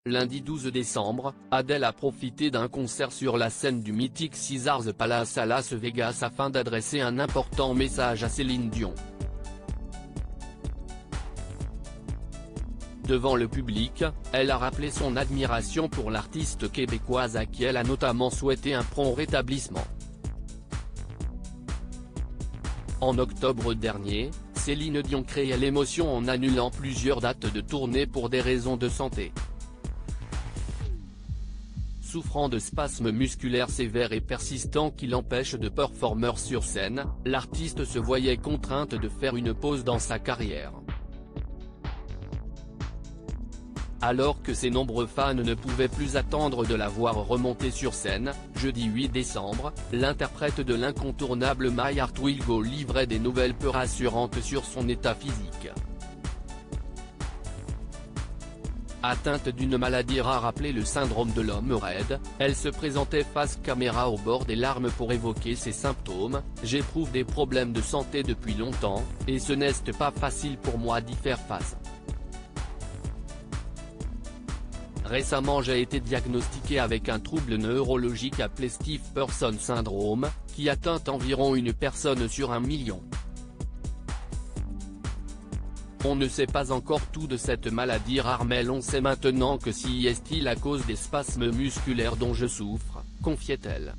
Lundi 12 décembre, Adele a profité d'un concert sur la scène du mythique Caesars Palace à Las Vegas afin d'adresser un important message à Céline Dion. Devant le public, elle a rappelé son admiration pour l'artiste québécoise à qui elle a notamment souhaité un prompt rétablissement. En octobre dernier, Céline Dion créait l'émotion en annulant plusieurs dates de tournée pour des raisons de santé. Souffrant de spasmes musculaires sévères et persistants qui l'empêchent de performer sur scène, l'artiste se voyait contrainte de faire une pause dans sa carrière. Alors que ses nombreux fans ne pouvaient plus attendre de la voir remonter sur scène, jeudi 8 décembre, l'interprète de l'incontournable My Heart Will Go livrait des nouvelles peu rassurantes sur son état physique. Atteinte d'une maladie rare appelée le syndrome de l'homme raide, elle se présentait face caméra au bord des larmes pour évoquer ses symptômes. « J'éprouve des problèmes de santé depuis longtemps, et ce n'est pas facile pour moi d'y faire face. Récemment j'ai été diagnostiqué avec un trouble neurologique appelé Stiff Person Syndrome, qui atteint environ une personne sur 1 million. On ne sait pas encore tout de cette maladie rare mais l'on sait maintenant que si est-il à cause des spasmes musculaires dont je souffre, confiait-elle.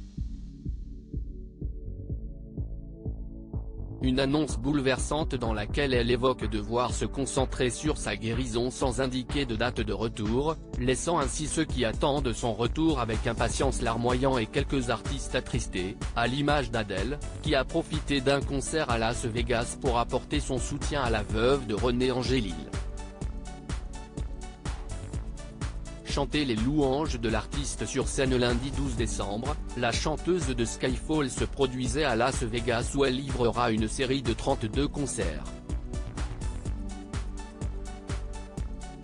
Une annonce bouleversante dans laquelle elle évoque devoir se concentrer sur sa guérison sans indiquer de date de retour, laissant ainsi ceux qui attendent son retour avec impatience larmoyant et quelques artistes attristés, à l'image d'Adele, qui a profité d'un concert à Las Vegas pour apporter son soutien à la veuve de René Angélil. Chanter les louanges de l'artiste sur scène lundi 12 décembre, la chanteuse de Skyfall se produisait à Las Vegas où elle livrera une série de 32 concerts.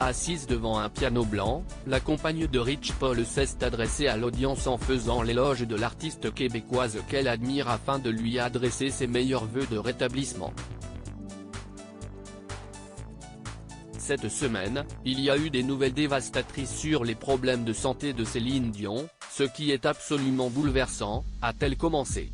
Assise devant un piano blanc, la compagne de Rich Paul s'est adressée à l'audience en faisant l'éloge de l'artiste québécoise qu'elle admire afin de lui adresser ses meilleurs vœux de rétablissement. Cette semaine, il y a eu des nouvelles dévastatrices sur les problèmes de santé de Céline Dion, ce qui est absolument bouleversant, a-t-elle commencé.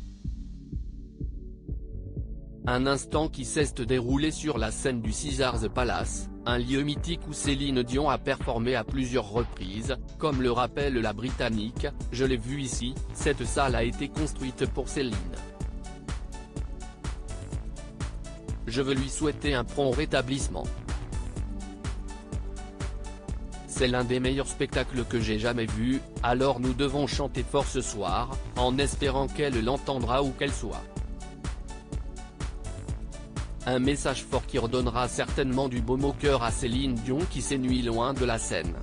Un instant qui s'est déroulé sur la scène du Caesars Palace, un lieu mythique où Céline Dion a performé à plusieurs reprises, comme le rappelle la Britannique. « Je l'ai vu ici, cette salle a été construite pour Céline. Je veux lui souhaiter un prompt rétablissement. C'est l'un des meilleurs spectacles que j'ai jamais vus, alors nous devons chanter fort ce soir, en espérant qu'elle l'entendra où qu'elle soit. » Un message fort qui redonnera certainement du baume au cœur à Céline Dion qui s'ennuie loin de la scène.